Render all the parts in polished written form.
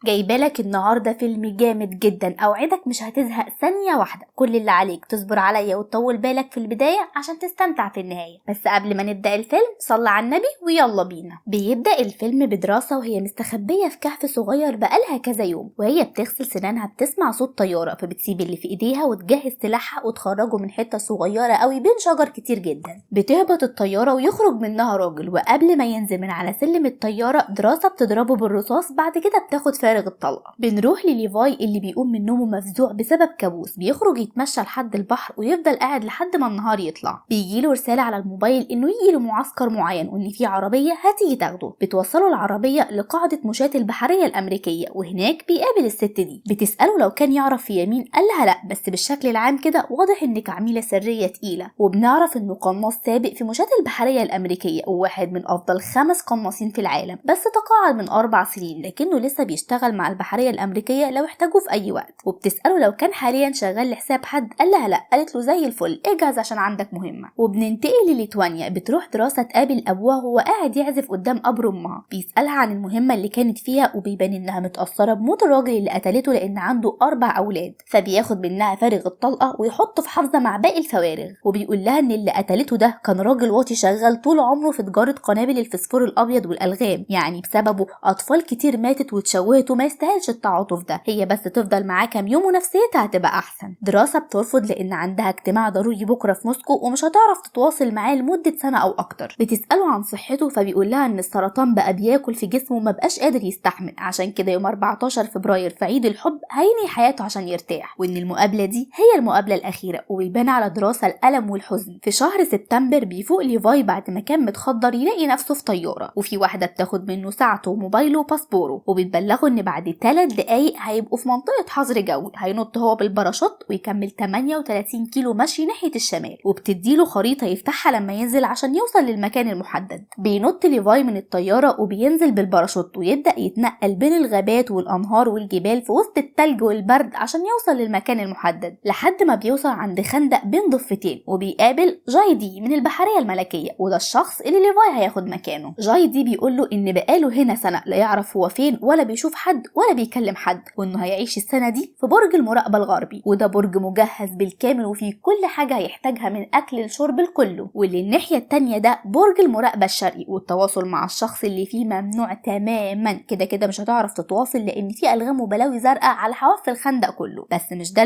جايبالك النهارده فيلم جامد جدا، اوعدك مش هتزهق ثانيه واحده. كل اللي عليك تصبر عليا وتطول بالك في البدايه عشان تستمتع في النهايه. بس قبل ما نبدا الفيلم صلى على النبي ويلا بينا. بيبدا الفيلم بدراسه وهي مستخبيه في كهف صغير بقالها كذا يوم، وهي بتغسل سنانها بتسمع صوت طياره، فبتسيب اللي في ايديها وتجهز سلاحها وتخرجه من حته صغيره قوي بين شجر كتير جدا. بتهبط الطياره ويخرج منها راجل، وقبل ما ينزل من على سلم الطياره دراسه بتضربه بالرصاص. بعد كده بتاخد فارغ الطلقه. بنروح لليفاي اللي بيقوم من نومه مفزوع بسبب كابوس. بيخرج يتمشى لحد البحر ويفضل قاعد لحد ما النهار يطلع. بيجيله رساله على الموبايل انه يجي لمعسكر معين وان في عربيه هتيجي تاخده. بتوصله العربيه لقاعده مشاة البحريه الامريكيه، وهناك بيقابل الست دي. بتساله لو كان يعرف في يمين، قال لها لا، بس بالشكل العام كده واضح انك عميله سريه تقيله. وبنعرف انه قناص سابق في مشاة البحريه الامريكيه وواحد من افضل 5 قناصين في العالم، بس تقاعد من 4 سنين لكنه لسه بيشتغل مع البحريه الامريكيه لو احتاجوه في اي وقت. وبتساله لو كان حاليا شغال لحساب حد، قال لها لا. قالت له زي الفل، اجهز عشان عندك مهمه. وبننتقل لليتوانيا. بتروح دراسه تقابل ابوها وهو قاعد يعزف قدام قبر امها. بيسالها عن المهمه اللي كانت فيها، وبيبان انها متاثره بموت الراجل اللي قتلته لان عنده 4 اولاد. فبياخد منها فارغ الطلقه ويحطه في حافظه مع باقي الفوارغ. وبيقول لها ان اللي قتلته ده كان راجل واطي شغال طول عمره في تجاره قنابل الفسفور الابيض والالغام، يعني بسببه اطفال كتير ماتت واتشوهت وما يستاهلش التعاطف ده. هي بس تفضل معاه كام يوم ونفسيتها هتبقى احسن. دراسه بترفض لان عندها اجتماع ضروري بكره في موسكو ومش هتعرف تتواصل معاه لمده سنه او اكتر. بتساله عن صحته، فبيقول لها ان السرطان بقى بياكل في جسمه وما بقاش قادر يستحمل، عشان كده يوم 14 فبراير في عيد الحب هينهي حياته عشان يرتاح، وان المقابله دي هي المقابله الاخيره. وبيبان على دراسه الالم والحزن. في شهر سبتمبر بيفوق ليفاي بعد ما كان متخدر يلاقي نفسه في طياره، وفي واحده بتاخد منه ساعته وموبايله وباسبوره، وبتبلغه ان بعد 3 دقايق هيبقوا في منطقه حظر جوي. هينط هو بالباراشوت ويكمل 38 كيلو مشي ناحيه الشمال، وبتديله خريطه يفتحها لما ينزل عشان يوصل للمكان المحدد. بينط ليفاي من الطياره وبينزل بالباراشوت ويبدا يتنقل بين الغابات والانهار والجبال في وسط التلج والبرد عشان يوصل للمكان المحدد، لحد ما بيوصل عند خندق بين ضفتين. وبيقابل جايدي من البحريه الملكيه، وده الشخص اللي ليفاي هياخد مكانه. جايدي بيقول له ان بقاله هنا سنه لا يعرف هو فين ولا بيشوف حد ولا بيكلم حد، وانه هيعيش السنه دي في برج المراقبه الغربي، وده برج مجهز بالكامل وفيه كل حاجه هيحتاجها من اكل للشرب لكله. واللي الناحيه التانيه ده برج المراقبه الشرقي، والتواصل مع الشخص اللي فيه ممنوع تماما. كده كده مش هتعرف تتواصل لان فيه الغام وبلاوي زرقاء على حواف الخندق كله. بس مش ده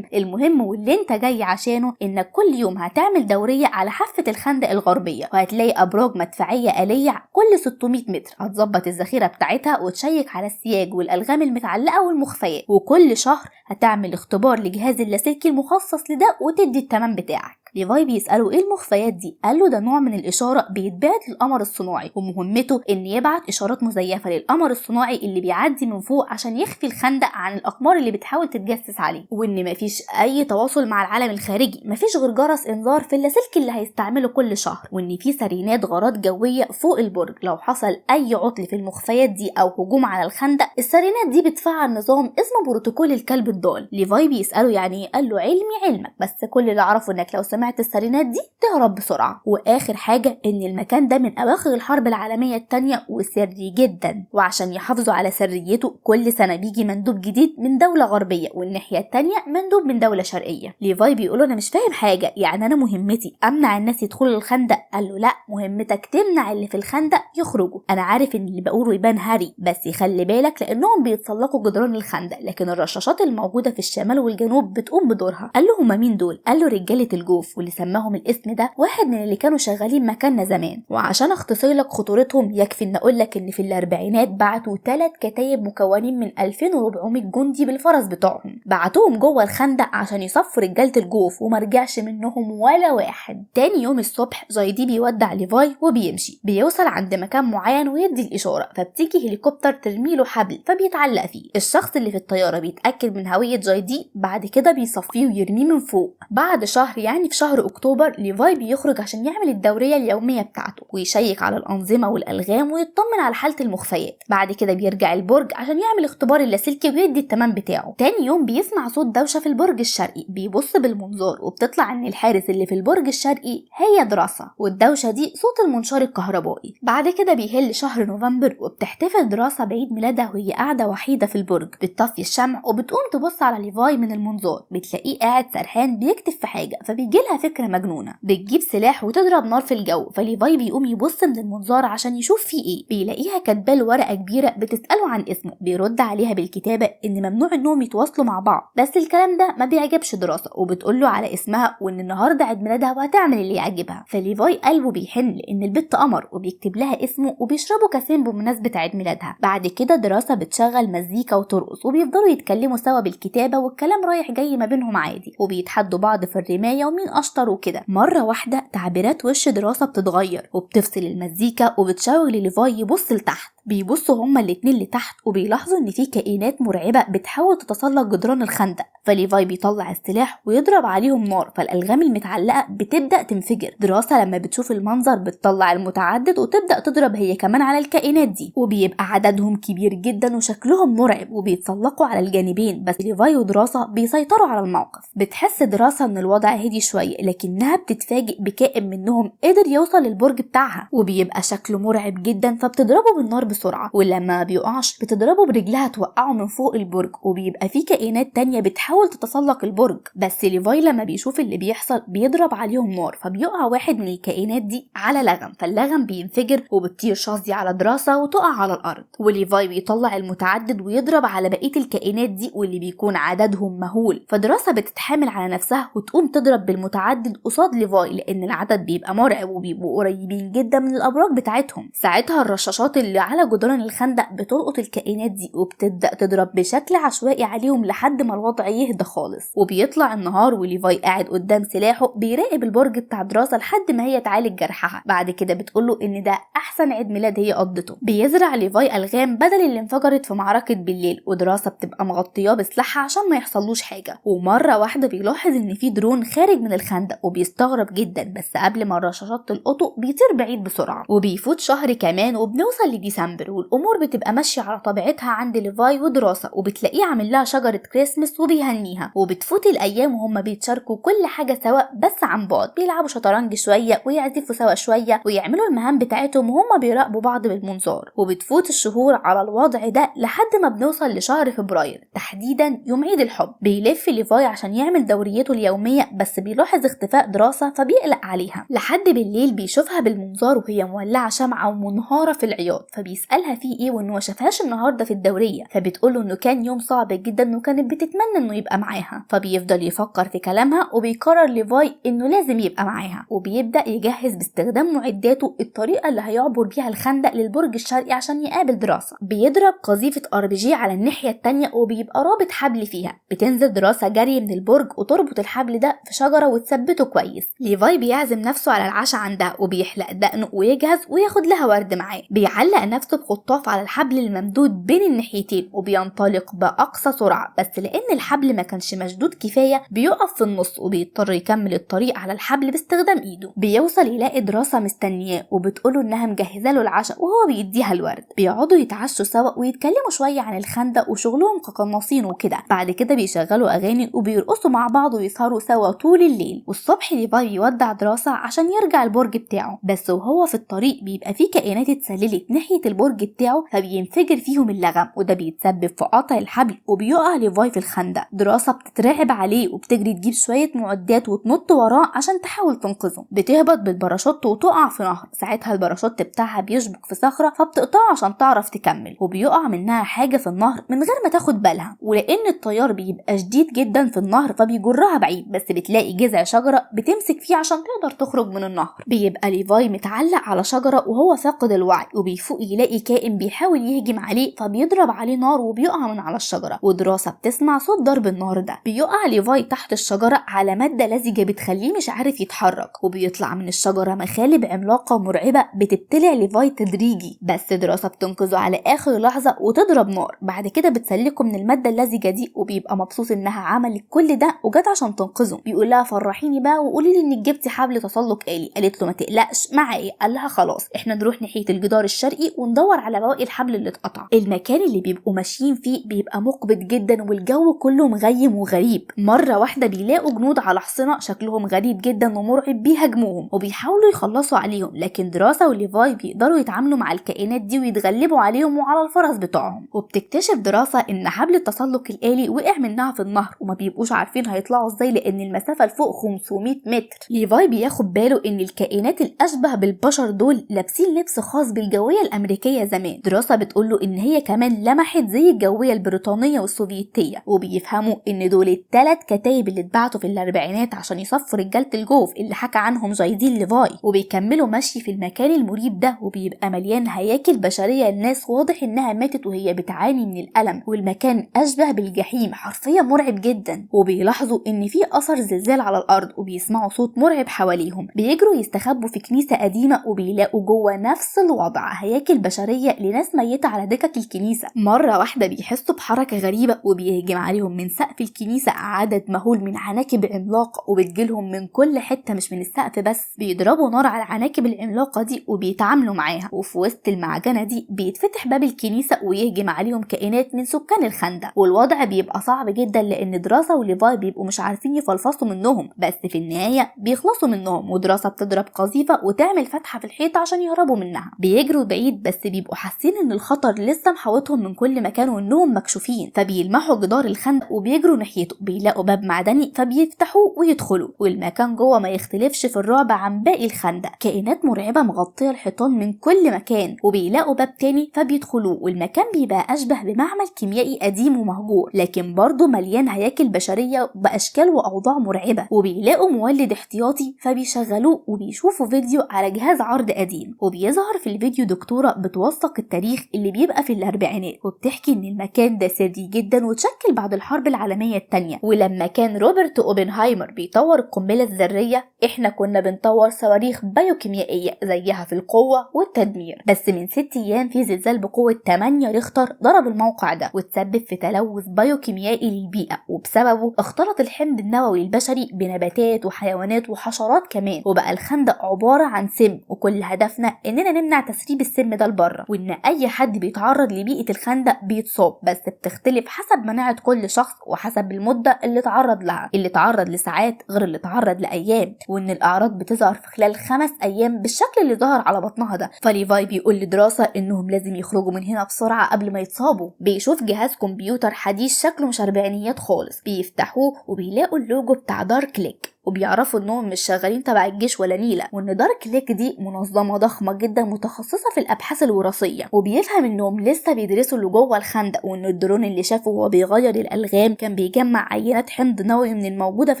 المهم واللي انت جاي عشانه، انك كل يوم هتعمل دوريه على حافه الخندق الغربيه، وهتلاقي ابراج مدفعيه آلية كل 600 متر. هتظبط الذخيره بتاعتها وتشيك على السياج والالغام المتعلقه والمخفيات. وكل شهر هتعمل اختبار لجهاز اللاسلكي المخصص لده وتدي التمام بتاعك. ليفاي بيسأله ايه المخفيات دي؟ قال له ده نوع من الإشارة بيتبعت للقمر الصناعي، ومهمته ان يبعت إشارات مزيفة للقمر الصناعي اللي بيعدي من فوق عشان يخفي الخندق عن الأقمار اللي بتحاول تتجسس عليه، وان مفيش أي تواصل مع العالم الخارجي، مفيش غير جرس إنذار في اللاسلكي اللي هيستعمله كل شهر، وان في سرينات غارات جوية فوق البرج. لو حصل أي عطل في المخفيات دي أو هجوم على الخندق، السرينات دي بتفعل نظام اسمه بروتوكول الكلب الضال. ليفاي بيسأله يعني ايه؟ قال له علمك، بس كل اللي أعرفه انك لو سمعت السرينات دي تهرب بسرعة. واخر حاجة ان المكان ده من اواخر الحرب العالمية التانية وسري جدا، وعشان يحافظوا على سريته كل سنة بيجي مندوب جديد من دولة غربية، والناحية التانية مندوب من دولة شرقية. ليفاي بيقوله انا مش فاهم حاجة، يعني انا مهمتي امنع الناس يدخلوا الخندق؟ قال له لا، مهمتك تمنع اللي في الخندق يخرجوا. انا عارف ان اللي بقوله يبان هري، بس يخلي بالك لانهم بيتسلقوا جدران الخندق، لكن الرشاشات الموجودة في الشمال والجنوب بتقوم بدورها. قال له هما مين دول؟ قال له رجالة الجوف، واللي سماهم الاسم ده واحد من اللي كانوا شغالين مكاننا زمان. وعشان اختصر لك خطورتهم يكفي ان اقول لك ان في الاربعينات بعتوا 3 كتايب مكونين من 2400 جندي بالفرس بتوعهم، بعتوهم جوه الخندق عشان يصفوا رجاله الجوف، وما رجعش منهم ولا واحد. تاني يوم الصبح جايدي بيودع ليفاي وبيمشي. بيوصل عند مكان معين ويدي الاشاره، فبتيجي هليكوبتر ترميله حبل فبيتعلق فيه. الشخص اللي في الطياره بيتاكد من هويه جايدي، بعد كده بيصفيه ويرميه من فوق. بعد شهر، يعني في شهر اكتوبر ليفاي بيخرج عشان يعمل الدورية اليومية بتاعته ويشيك على الأنظمة والألغام ويطمن على حالة المخفيات. بعد كده بيرجع البرج عشان يعمل اختبار اللاسلكي ويدي التمام بتاعه. تاني يوم بيسمع صوت دوشة في البرج الشرقي، بيبص بالمنظار وبتطلع ان الحارس اللي في البرج الشرقي هي دراسة، والدوشة دي صوت المنشار الكهربائي. بعد كده بيهل شهر نوفمبر وبتحتفل دراسة بعيد ميلادها وهي قاعدة وحيدة في البرج، بتطفي الشمع وبتقوم تبص على ليفاي من المنظار، بتلاقيه قاعد سرحان بيكتب في حاجة، فبيجيلها فكرة مجنونة، بتجيب سلاح وتضرب نار في الجو. فليفاي بيقوم يبص من المنظار عشان يشوف فيه ايه، بيلاقيها كاتبه ورقة كبيرة بتسأله عن اسمه، بيرد عليها بالكتابة ان ممنوع انهم يتواصلوا مع بعض، بس الكلام ده ما بيعجبش دراسة وبتقوله على اسمها وان النهارده عيد ميلادها وهتعمل اللي يعجبها. فليفاي قلبه بيحن لان البت قمر وبيكتب لها اسمه وبيشربوا كاسين بمناسبة عيد ميلادها. بعد كده دراسة بتشغل مزيكا وترقص وبيفضلوا يتكلموا سوا بالكتابة والكلام رايح جاي ما بينهم عادي، وبيتحدوا بعض في الرماية ومين اشطر وكده. مرة واحدة تعبيرات وش دراسة بتتغير وبتفصل المزيكا وبتشاور لليفاي يبص لتحت. بيبصوا هما الاتنين لتحت وبيلاحظوا ان في كائنات مرعبة بتحاول تتسلق جدران الخندق. فليفاي بيطلع السلاح ويضرب عليهم نار، فالالغام المتعلقة بتبدأ تنفجر. دراسة لما بتشوف المنظر بتطلع المتعدد وتبدأ تضرب هي كمان على الكائنات دي، وبيبقى عددهم كبير جدا وشكلهم مرعب وبيتسلقوا على الجانبين، بس ليفاي ودراسة بيسيطروا على الموقف. بتحس دراسة ان الوضع هدي شوية، لكنها بتتفاجئ بكائن منهم قدر يوصل للبرج بتاعها وبيبقى شكله مرعب جدا، فبتضربه بالنار بسرعة، ولما ما بيقعش بتضربه برجلها توقعه من فوق البرج. وبيبقى في كائنات تانية بتحاول تتسلق البرج، بس ليفاي لما بيشوف اللي بيحصل بيضرب عليهم نار، فبيقع واحد من الكائنات دي على لغم، فاللغم بينفجر وبتطير شظي على دراسة وتقع على الأرض. وليفاي بيطلع المتعدد ويضرب على بقية الكائنات دي واللي بيكون عددهم مهول، فدراسة بتتحامل على نفسها وتقوم تضرب بالمتعدد قصاد ليفاي لأن العدد بيبقى مرعب وبيبقوا قريبين جدا من الأبراج بتاعتهم. ساعتها الرشاشات اللي على جدران الخندق بتلقط الكائنات دي وبتبدأ تضرب بشكل عشوائي عليهم لحد ما الوضع يهدى خالص. وبيطلع النهار وليفاي قاعد قدام سلاحه بيراقب البرج بتاع دراسة لحد ما هي تعالج جرحها. بعد كده بتقوله ان ده احسن عيد ميلاد هي قضته. بيزرع ليفاي الغام بدل اللي انفجرت في معركة بالليل، ودراسة بتبقى مغطياه بسلاحها عشان ما يحصلوش حاجة. ومرة واحدة بيلاحظ ان في درون خارج من الخندق وبيستغرب جدا، بس قبل ما الرشاشات تلقطه بيطير بعيد بسرعة. وبيفوت شهر كمان وبنوصل لديسمبر والامور بتبقى ماشية على طبيعتها عند ليفاي ودراسة، وبتلاقيه عامل لها شجرة كريسمس وبيهنيها. وبتفوت الايام وهم بيتشاركوا كل حاجة سوا بس عن بعد، بيلعبوا شطرنج شوية ويعزفوا سوا شوية ويعملوا المهام بتاعتهم وهم بيراقبوا بعض بالمنظار. وبتفوت الشهور على الوضع ده لحد ما بنوصل لشهر فبراير تحديدا يوم عيد الحب. بيلف ليفاي عشان يعمل دوريته اليومية، بس بيلاحظ اختفاء دراسة فبيقلق عليها. لحد بالليل بيشوفها بالمنظار وهي مولعة شمعة ومنهارة في العياط، فبيسألها فيه ايه وانه ما شافهاش النهارده في الدورية، فبتقوله انه كان يوم صعب جدا وكانت بتتمنى انه يبقى معاها. فبيفضل يفكر في كلامها وبيقرر ليفاي انه لازم يبقى معاها، وبيبدأ يجهز باستخدام معداته الطريقة اللي هيعبر بيها الخندق للبرج الشرقي عشان يقابل دراسة. بيضرب قذيفة RPG على الناحية التانية وبيبقى رابط حبل فيها. بتنزل دراسة جري من البرج وتربط الحبل ده في شجرة وتثبته كويس. ليفاي بيعزم نفسه على العشاء عندها وبيحلق دقنه ويجهز وياخد لها ورد معاه. بيعلق نفسه بخطاف على الحبل الممدود بين الناحيتين وبينطلق بأقصى سرعة، بس لأن الحبل ما كانش مشدود كفاية بيقف في النص وبيضطر يكمل الطريق على الحبل باستخدام ايده. بيوصل يلاقي دراسة مستنياه وبتقوله انها مجهزة له العشاء وهو بيديها الورد. بيقعدوا يتعشوا سوا ويتكلموا شوية عن الخندق وشغلهم كقناصين وكده. بعد كده بيشغلوا اغاني وبيرقصوا مع بعض ويسهروا سوا طول الليل. والصبح ليفاي بيودع دراسة عشان يرجع البرج بتاعه، بس وهو في الطريق بيبقى في كائنات اتسللت ناحية البرج بتاعه فبينفجر فيهم اللغم، وده بيتسبب في قطع الحبل وبيقع ليفاي في الخندق. دراسة بتترعب عليه وبتجري تجيب شوية معدات وتنط وراه عشان تحاول تنقذه. بتهبط بالباراشوت وتقع في نهر، ساعتها الباراشوت بتاعها بيشبك في صخرة فبتقطعه عشان تعرف تكمل، وبيقع منها حاجة في النهر من غير ما تاخد بالها. ولأن التيار بيبقى شديد جدا في النهر فبيجرها بعيد، بس بتلاقي جذع شجرة بتمسك فيه عشان تقدر تخرج من النهر. بيبقى ليفاي متعلق على شجرة وهو فاقد الوعي، وبيفوق يلاقي بيلاقي كائن بيحاول يهجم عليه، فبيضرب عليه نار وبيقع من على الشجرة. ودراسة بتسمع صوت ضرب النار ده، بيقع ليفاي تحت الشجرة على مادة لزجة بتخليه مش عارف يتحرك، وبيطلع من الشجرة مخالب عملاقة مرعبة بتبتلع ليفاي تدريجي. بس دراسة بتنقذه على آخر لحظة وتضرب نار، بعد كده بتسلكه من المادة اللزجة دي، وبيبقى مبسوط انها عملت كل ده وجت عشان تنقذه. بيقول لها فرحيني بقى وقولي لي انك جبتي حبل تسلق آلي. قالت له ما تقلقش معايا. قال لها خلاص احنا نروح ناحية الجدار الشرقي وندور على بواقي الحبل اللي اتقطع. المكان اللي بيبقوا ماشيين فيه بيبقى مقبض جدا والجو كله مغيم وغريب. مرة واحدة بيلاقوا جنود على حصنة شكلهم غريب جدا ومرعب بيهاجموهم وبيحاولوا يخلصوا عليهم، لكن دراسة وليفاي بيقدروا يتعاملوا مع الكائنات دي ويتغلبوا عليهم وعلى الفرس بتوعهم. وبتكتشف دراسة ان حبل التسلق الآلي وقع منها في النهر وما بيبقوش عارفين هيطلعوا ازاي لان المسافة لفوق 500 متر. ليفاي بياخد باله ان الكائنات الاشبه بالبشر دول لابسين لبس خاص بالجوية الامريكية زمان. دراسة بتقوله ان هي كمان لمحت زي الجوية البريطانية والسوفيتية، وبيفهموا ان دول الثلاث كتايب اللي اتبعتوا في الاربعينات عشان يصفوا رجالة الجوف اللي حكى عنهم جايدين ليفاي. وبيكملوا مشي في المكان المريب ده وبيبقى مليان هياكل بشرية، الناس واضح انها ماتت وهي بتعاني من الألم، والمكان اشبه بالجحيم حرفيا مرعب جدا. وبيلاحظوا ان في اثر زلزال على الارض وبيسمعوا صوت مرعب حواليهم. بيجروا يستخبوا في كنيسة قديمة وبيلاقوا جوه نفس الوضع، هياكل بشرية لناس ميتة على دكك الكنيسة. مرة واحدة بيحسوا بحركة غريبة وبيهجم عليهم من سقف الكنيسة عدد مهول من عناكب عملاقة، وبتجيلهم من كل حتة مش من السقف بس. بيضربوا نار على العناكب العملاقة دي وبيتعاملوا معاها، وفي وسط المعجنة دي بيتفتح باب الكنيسة ويهجم عليهم كائنات من سكان الخندق. والوضع بيبقى صعب جدا لان دراسة وليفاي بيبقوا مش عارفين يفلفصوا منهم، بس في النهاية بيخلصوا منهم. ودراسة بتضرب قذيفة وتعمل فتحة في الحيط عشان يهربوا منها. بيجروا بعيد بس بيبقوا حاسين ان الخطر لسه محاوطهم من كل مكان وانهم مكشوفين، فبيلمحوا جدار الخندق وبيجروا ناحيته. بيلاقوا باب معدني فبيفتحوه ويدخلوا، والمكان جوه ما يختلفش في الرعب عن باقي الخندق، كائنات مرعبة مغطية الحيطان من كل مكان. وبيلاقوا باب تاني فبيدخلوه، والمكان بيبقى اشبه بمعمل كيميائي قديم ومهجور، لكن برضه مليان هياكل بشرية باشكال واوضاع مرعبة. وبيلاقوا مولد احتياطي فبيشغلوه وبيشوفوا فيديو على جهاز عرض قديم، وبيظهر في الفيديو دكتورة بتوثق التاريخ اللي بيبقى في الاربعينات، وبتحكي ان المكان ده سري جدا وتشكل بعد الحرب العالمية التانية. ولما كان روبرت اوبنهايمر بيطور القنبلة الذرية احنا كنا بنطور صواريخ بايوكيميائية زيها في القوة والتدمير. بس من 6 ايام في زلزال بقوة 8 ريختر ضرب الموقع ده وتسبب في تلوث بايوكيميائي للبيئة، وبسببه اختلط الحمض النووي البشري بنباتات وحيوانات وحشرات كمان، وبقى الخندق عبارة عن سم. وكل هدفنا اننا نمنع تسريب السم ده لبره، وان اي حد بيتعرض لبيئة الخندق بيتصاب، بس بتختلف حسب مناعة كل شخص وحسب المدة اللي اتعرض لها. اللي اتعرض لساعات غير اللي اتعرض لأيام، وان الاعراض بتظهر في خلال 5 ايام بالشكل اللي ظهر على بطنها ده. فليفاي بيقول لدراسة انهم لازم يخرجوا من هنا بسرعة قبل ما يتصابوا. بيشوف جهاز كمبيوتر حديث شكله مش اربعينيات خالص، بيفتحوه وبيلاقوا اللوجو بتاع دارك ليك، وبيعرفوا انهم مش شغالين تبع الجيش ولا نيلة، وان دارك ليك دي منظمة ضخمة جدا متخصصة في الابحاث الوراثية. وبيفهم انهم لسه بيدرسوا اللي جوه الخندق، وان الدرون اللي شافه وهو بيغير الالغام كان بيجمع عينات حمض نووي من الموجودة في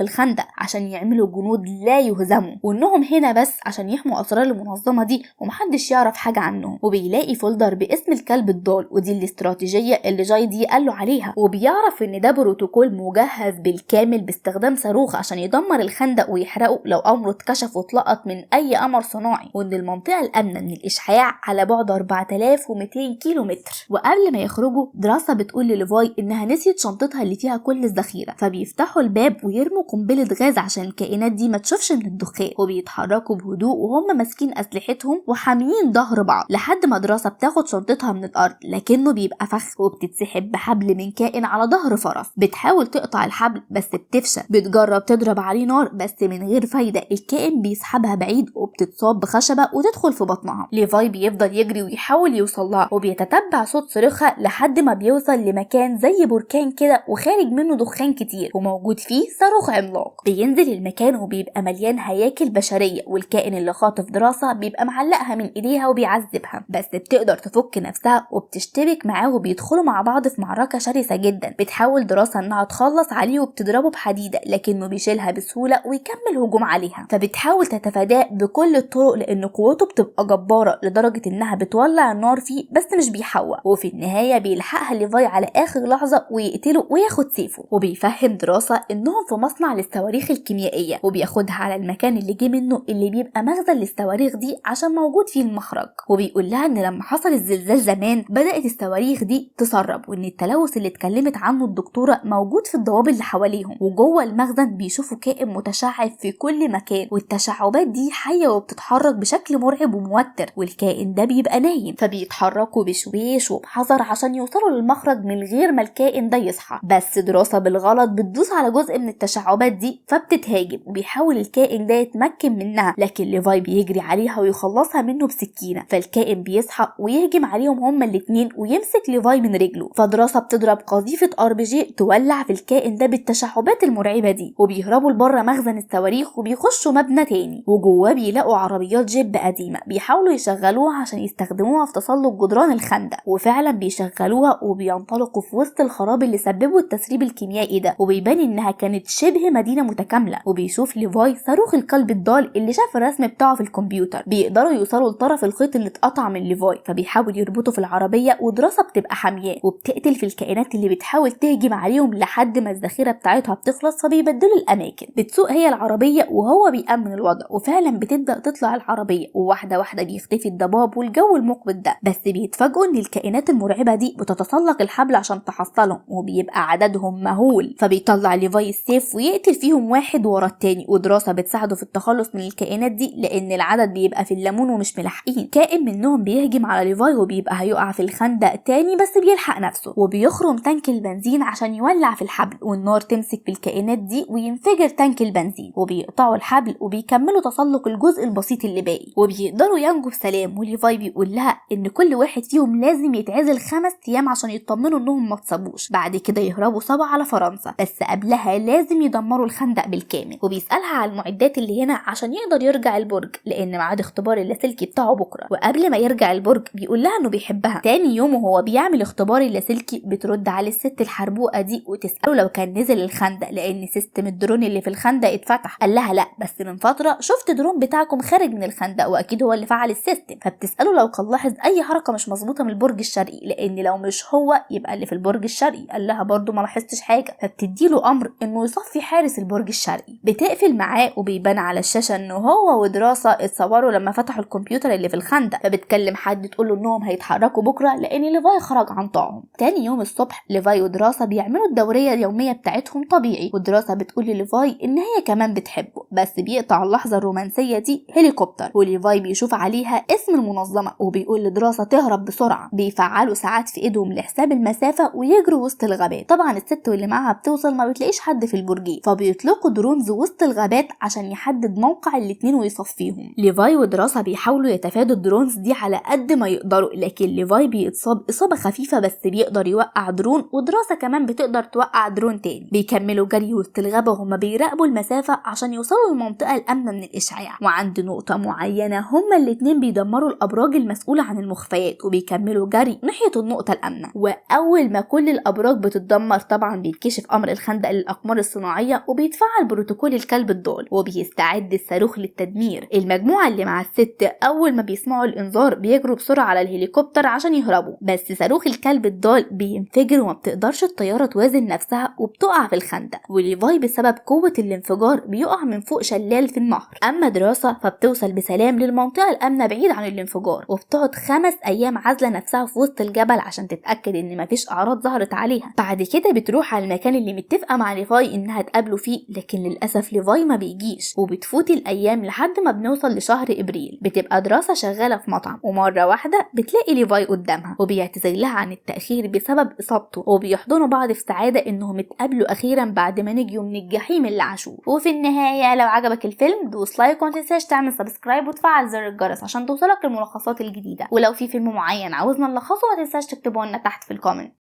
الخندق عشان يعملوا جنود لا يهزموا، وانهم هنا بس عشان يحموا اسرار المنظمة دي ومحدش يعرف حاجة عنهم. وبيلاقي فولدر باسم الكلب الضال، ودي الاستراتيجية اللي جايدي قاله عليها، وبيعرف ان ده بروتوكول مجهز بالكامل باستخدام صاروخ عشان يدمر الخندق ويحرقه لو امره اتكشف واتلقط من اي قمر صناعي، وان المنطقه الامنه من الاشعاع على بعد 4200 كيلو متر. وقبل ما يخرجوا دراسه بتقول لليفاي انها نسيت شنطتها اللي فيها كل الذخيره، فبيفتحوا الباب ويرموا قنبله غاز عشان الكائنات دي ما تشوفش من الدخان، وبيتحركوا بهدوء وهم ماسكين اسلحتهم وحاميين ظهر بعض لحد ما دراسه بتاخد شنطتها من الارض، لكنه بيبقى فخ وبتتسحب بحبل من كائن على ظهر فرس. بتحاول تقطع الحبل بس بتفشل، بتجرب تضرب عليه نار بس من غير فايدة، الكائن بيسحبها بعيد وبتتصاب بخشبة وتدخل في بطنها. ليفاي بيفضل يجري ويحاول يوصل لها، وبيتتبع صوت صريخها لحد ما بيوصل لمكان زي بركان كده وخارج منه دخان كتير وموجود فيه صاروخ عملاق. بينزل المكان وبيبقى مليان هياكل بشرية، والكائن اللي خاطف دراسة بيبقى معلقها من ايديها وبيعذبها، بس بتقدر تفك نفسها وبتشتبك معاه وبيدخلوا مع بعض في معركة شرسة جدا. بتحاول دراسة انها تخلص عليه وبتضربه بحديدة لكنه بيشيلها بسهولة بسهولة ويكمل هجوم عليها، فبتحاول تتفاداه بكل الطرق لأن قوته بتبقى جبارة لدرجة إنها بتولع النار فيه بس مش بيحوق. وفي النهاية بيلحقها ليفاي على آخر لحظة ويقتله وياخد سيفه، وبيفهم دراسة إنهم في مصنع للصواريخ الكيميائية، وبياخدها على المكان اللي جه منه اللي بيبقى مخزن للصواريخ دي عشان موجود فيه المخرج. وبيقول لها إن لما حصل الزلزال زمان بدأت الصواريخ دي تسرب، وإن التلوث اللي اتكلمت عنه الدكتورة موجود في الضباب اللي حواليهم. وجوه المخزن بيشوفوا كائن متشعب في كل مكان، والتشعبات دي حية وبتتحرك بشكل مرعب وموتر، والكائن ده بيبقى نايم، فبيتحركوا بشويش وبحذر عشان يوصلوا للمخرج من غير ما الكائن ده يصحى. بس دراسة بالغلط بتدوس على جزء من التشعبات دي فبتتهاجم، وبيحاول الكائن ده يتمكن منها، لكن ليفاي بيجري عليها ويخلصها منه بسكينة، فالكائن بيصحى ويهجم عليهم هما الاتنين ويمسك ليفاي من رجله. فدراسة بتضرب قذيفة RPG تولع في الكائن ده بالتشعبات المرعبة دي، وبيهربوا لبره مخزن الصواريخ وبيخشوا مبنى تاني، وجواه بيلاقوا عربيات جيب قديمة بيحاولوا يشغلوها عشان يستخدموها في تسلق جدران الخندق، وفعلا بيشغلوها وبينطلقوا في وسط الخراب اللي سببوا التسريب الكيميائي ده، وبيبان انها كانت شبه مدينة متكاملة. وبيشوف ليفاي صاروخ الكلب الضال اللي شاف الرسم بتاعه في الكمبيوتر، بيقدروا يوصلوا لطرف الخيط اللي اتقطع من ليفاي، فبيحاول يربطه في العربية، ودراسة بتبقى حامياه وبتقتل في الكائنات اللي بتحاول تهجم عليهم لحد ما الذخيرة بتاعتها بتخلص، فبيبدلوا الاماكن. بتسوق هي العربية وهو بيأمن الوضع، وفعلا بتبدأ تطلع العربية، وواحدة واحدة بيختفي الضباب والجو المقبض ده، بس بيتفاجئوا ان الكائنات المرعبة دي بتتسلق الحبل عشان تحصلهم، وبيبقى عددهم مهول. فبيطلع ليفاي السيف ويقتل فيهم واحد ورا التاني، ودراسة بتساعده في التخلص من الكائنات دي لان العدد بيبقى في الليمون ومش ملاحقين. كائن منهم بيهجم على ليفاي وبيبقى هيقع في الخندق تاني بس بيلحق نفسه، وبيخرم تانك البنزين عشان يولع في الحبل، والنار تمسك في الكائنات دي وينفجر تانك البنزين، وبيقطعوا الحبل وبيكملوا تسلق الجزء البسيط اللي باقي، وبيقدروا ينجوا بسلام. وليفاي بيقول لها ان كل واحد فيهم لازم يتعزل 5 ايام عشان يطمنوا انهم ما اتصابوش، بعد كده يهربوا سوا على فرنسا، بس قبلها لازم يدمروا الخندق بالكامل. وبيسألها على المعدات اللي هنا عشان يقدر يرجع البرج لان ميعاد اختبار اللاسلكي بتاعه بكره. وقبل ما يرجع البرج بيقول لها انه بيحبها. تاني يوم وهو بيعمل اختبار اللاسلكي بترد عليه الست الحربوقه دي وتسأله لو كان نزل الخندق لان سيستم الدرون اللي في الخندق اتفتح. قال لها لا، بس من فتره شفت درون بتاعكم خارج من الخندق واكيد هو اللي فعل السيستم. فبتسأله لو كان لاحظ اي حركه مش مظبوطه من البرج الشرقي لان لو مش هو يبقى اللي في البرج الشرقي. قال لها برضو ما لاحظتش حاجه، فبتديله امر انه يصفي حارس البرج الشرقي. بتقفل معاه وبيبان على الشاشه انه هو ودراسه اتصوروا لما فتحوا الكمبيوتر اللي في الخندق، فبتكلم حد تقول له انهم هيتحركوا بكره لان ليفاي خرج عن طاعهم. تاني يوم الصبح ليفاي ودراسه بيعملوا الدوريه اليوميه بتاعتهم طبيعي، ودراسه بتقول لليفاي ان هي كمان بتحبه، بس بيقطع اللحظه الرومانسيه دي هليكوبتر، وليفاي بيشوف عليها اسم المنظمه وبيقول لدراسه تهرب بسرعه. بيفعلوا ساعات في ايدهم لحساب المسافه ويجروا وسط الغابات. طبعا الست واللي معاها بتوصل ما بتلاقيش حد في البرجين، فبيطلقوا درونز وسط الغابات عشان يحدد موقع الاتنين ويصفيهم. ليفاي ودراسه بيحاولوا يتفادوا الدرونز دي على قد ما يقدروا، لكن ليفاي بيتصاب اصابه خفيفه بس بيقدر يوقع درون، ودراسه كمان بتقدر توقع درون تاني. بيكملوا جري وسط الغابه وهم بيراقبوا المسافه عشان يوصلوا للمنطقه الامنه من الاشعاع، وعند نقطه معينه هما الاتنين بيدمروا الابراج المسؤوله عن المخفيات، وبيكملوا جري ناحيه النقطه الامنه. واول ما كل الابراج بتتدمر طبعا بيتكشف امر الخندق للاقمار الصناعيه وبيتفعل بروتوكول الكلب الضال، وبيستعد الصاروخ للتدمير. المجموعه اللي مع الست اول ما بيسمعوا الانذار بيجروا بسرعه على الهليكوبتر عشان يهربوا، بس صاروخ الكلب الضال بينفجر وما بتقدرش الطياره توازن نفسها وبتقع في الخندق، وليفاي بسبب قوه الانفجار بيقع من فوق شلال في النهر. اما دراسه فبتوصل بسلام للمنطقه الامنه بعيد عن الانفجار، وبتقعد 5 ايام عازله نفسها في وسط الجبل عشان تتاكد ان مفيش اعراض ظهرت عليها. بعد كده بتروح على المكان اللي متفقه مع ليفاي انها تقابله فيه، لكن للاسف ليفاي ما بيجيش، وبتفوت الايام لحد ما بنوصل لشهر ابريل. بتبقى دراسه شغاله في مطعم، ومره واحده بتلاقي ليفاي قدامها وبيعتذر لها عن التاخير بسبب اصابته، وبيحضنوا بعض في سعاده انهم اتقابلوا اخيرا بعد ما نجوا من الجحيم اللي عاشوه. وفي النهايه لو عجبك الفيلم دوس لايك وما تنساش تعمل سبسكرايب وتفعل زر الجرس عشان توصلك الملخصات الجديده، ولو في فيلم معين عاوزنا نلخصه ما تنساش تكتبه لنا تحت في الكومنت.